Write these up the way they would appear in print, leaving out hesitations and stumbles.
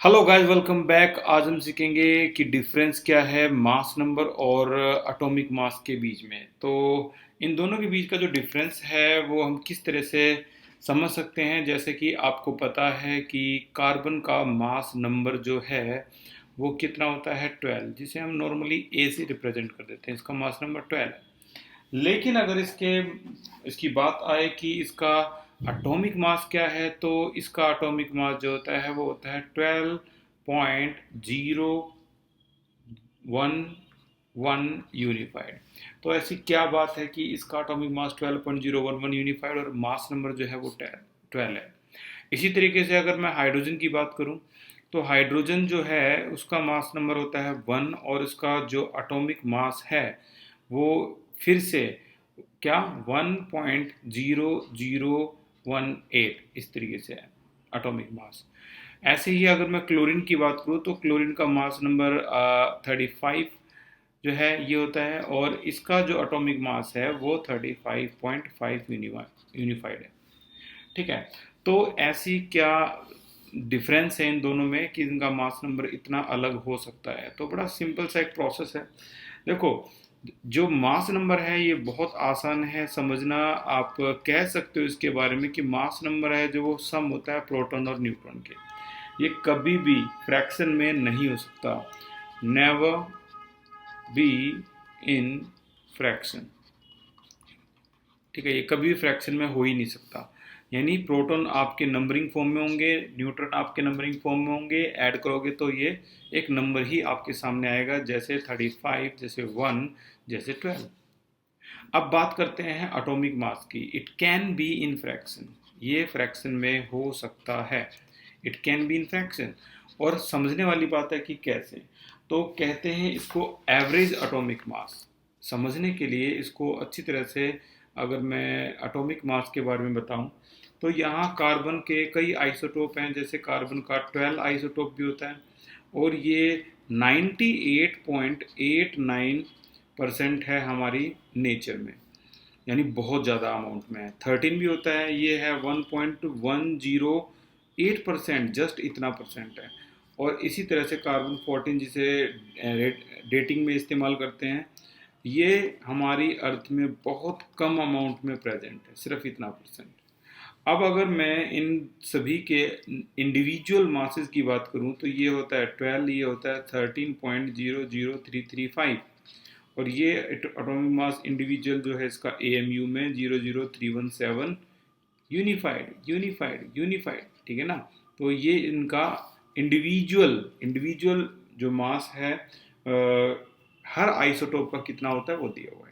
Hello guys, welcome back. आज हम सीखेंगे कि डिफरेंस क्या है मास नंबर और एटॉमिक मास के बीच में। तो इन दोनों के बीच का जो डिफरेंस है वो हम किस तरह से समझ सकते हैं। जैसे कि आपको पता है कि कार्बन का मास नंबर जो है वो कितना होता है 12, जिसे हम नॉर्मली ए से रिप्रेजेंट कर देते हैं। इसका मास नंबर 12 है। लेकिन अगर इसकी बात आए कि इसका एटॉमिक मास क्या है, तो इसका एटॉमिक मास जो होता है वो होता है 12.011 यूनिफाइड। तो ऐसी क्या बात है कि इसका एटॉमिक मास 12.011 यूनिफाइड और मास नंबर जो है वो 12 है। इसी तरीके से अगर मैं हाइड्रोजन की बात करूं, तो हाइड्रोजन जो है उसका मास नंबर होता है 1 और इसका जो एटॉमिक मास है वो फिर से क्या 1.0018 इस तरीके से है एटॉमिक मास। ऐसे ही अगर मैं क्लोरीन की बात करूँ, तो क्लोरीन का मास नंबर 35 जो है ये होता है और इसका जो एटॉमिक मास है वो 35.5 यूनिफाइड है। ठीक है। तो ऐसी क्या डिफरेंस है इन दोनों में कि इनका मास नंबर इतना अलग हो सकता है। तो बड़ा सिंपल सा एक प्रोसेस है। देखो, जो मास नंबर है ये बहुत आसान है समझना। आप कह सकते हो इसके बारे में कि मास नंबर है जो वो सम होता है प्रोटॉन और न्यूट्रॉन के। ये कभी भी फ्रैक्शन में नहीं हो सकता। Never be in fraction. ठीक है, ये कभी भी फ्रैक्शन में हो ही नहीं सकता। यानी प्रोटॉन आपके नंबरिंग फॉर्म में होंगे, न्यूट्रॉन आपके नंबरिंग फॉर्म में होंगे। ऐड करोगे तो ये एक नंबर ही आपके सामने आएगा, जैसे 35, जैसे 1, जैसे 12। अब बात करते हैं एटॉमिक मास की। It can be in fraction. ये फ्रैक्शन में हो सकता है। It can be in fraction. और समझने वाली बात है कि कैसे। तो कहते हैं इसको एवरेज एटॉमिक मास। समझने के लिए इसको अच्छी तरह से अगर मैं एटॉमिक मास के बारे में बताऊं, तो यहाँ कार्बन के कई आइसोटोप हैं। जैसे कार्बन का 12 आइसोटोप भी होता है और ये 98.89% है हमारी नेचर में। यानी बहुत ज़्यादा अमाउंट में है। 13 भी होता है, ये है 1.108%, जस्ट इतना परसेंट है। और इसी तरह से कार्बन 14 जिसे डेटिंग में इस्तेमाल करते हैं, ये हमारी अर्थ में बहुत कम अमाउंट में प्रेजेंट है, सिर्फ इतना परसेंट। अब अगर मैं इन सभी के इंडिविजुअल मासेस की बात करूं, तो ये होता है 12, ये होता है 13.00335 और ये एटॉमिक मास इंडिविजुअल जो है इसका एएमयू में 00317 यूनिफाइड यूनिफाइड यूनिफाइड। ठीक है ना। तो ये इनका इंडिविजुअल इंडिविजुअल जो मास है हर आइसोटोप का कितना होता है वो दिया हुआ है।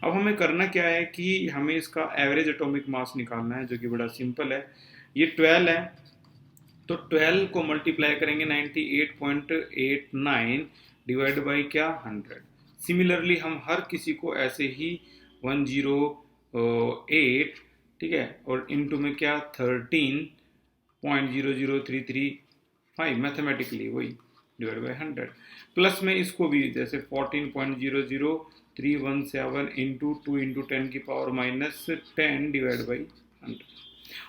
अब हमें करना क्या है कि हमें इसका एवरेज एटॉमिक मास निकालना है, जो कि बड़ा सिंपल है। ये 12 है, तो 12 को मल्टीप्लाई करेंगे 98.89 डिवाइड बाई क्या 100। सिमिलरली हम हर किसी को ऐसे ही 108, ठीक है, और इनटू में क्या 13.00335 मैथमेटिकली वही डिवाइड बाई 100। प्लस में इसको भी जैसे 14.00317 इंटू 2 इंटू 10 की पावर -10 डिवाइड बाई 100।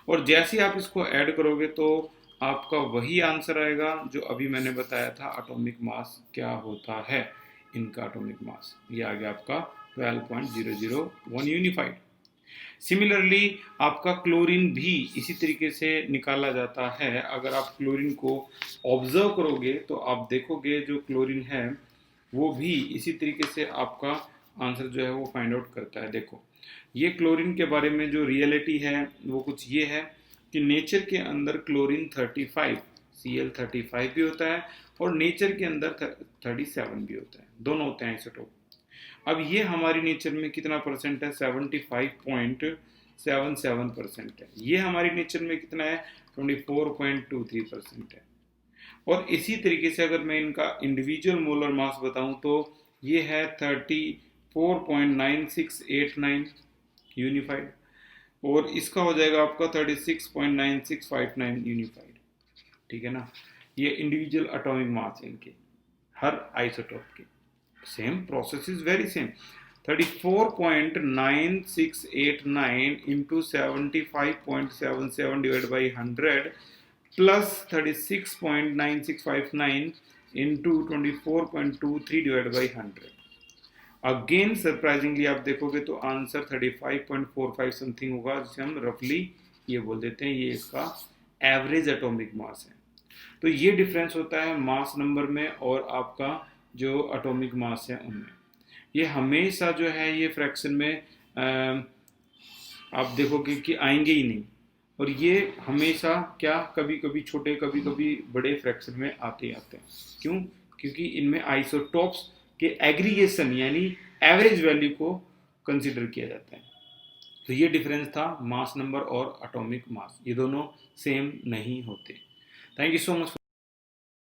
और जैसे ही आप इसको ऐड करोगे तो आपका वही आंसर आएगा जो अभी मैंने बताया था एटॉमिक मास क्या होता है। इनका एटॉमिक मास ये आ गया आपका 12.001 यूनिफाइड। सिमिलरली आपका क्लोरीन भी इसी तरीके से निकाला जाता है। अगर आप क्लोरीन को ऑब्जर्व करोगे तो आप देखोगे जो क्लोरीन है वो भी इसी तरीके से आपका आंसर जो है वो फाइंड आउट करता है। देखो, ये क्लोरीन के बारे में जो रियलिटी है वो कुछ ये है कि नेचर के अंदर क्लोरीन 35 Cl35 भी होता है और नेचर के अंदर 37 भी होता है, दोनों होते हैं आइसोटोप। अब ये हमारी नेचर में कितना परसेंट है, 75.77% है। ये हमारी नेचर में कितना है, 24.23% है। और इसी तरीके से अगर मैं इनका इंडिविजुअल मोलर मास बताऊं तो ये है 34.9689 यूनिफाइड और इसका हो जाएगा आपका 36.9659 यूनिफाइड। ठीक है ना। ये इंडिविजुअल एटॉमिक मास है इनके हर आइसोटोप के। Same process is very same. 34.9689 into 75.77 divide by 100 plus 36.9659 into 24.23 divide by 100। Again surprisingly आप देखोगे तो आंसर 35.45 समथिंग होगा, जिसे हम रफली ये बोल देते हैं ये इसका एवरेज एटॉमिक मास है। तो ये डिफरेंस होता है मास नंबर में और आपका जो एटॉमिक मास है उनमें। ये हमेशा जो है ये फ्रैक्शन में आप देखोगे कि आएंगे ही नहीं, और ये हमेशा क्या कभी कभी छोटे कभी कभी बड़े फ्रैक्शन में आते ही आते हैं। क्यों? क्योंकि इनमें आइसोटॉप्स के एग्रीगेशन यानी एवरेज वैल्यू को कंसिडर किया जाता है। तो ये डिफरेंस था मास नंबर और एटॉमिक मास, ये दोनों सेम नहीं होते। Thank you so much.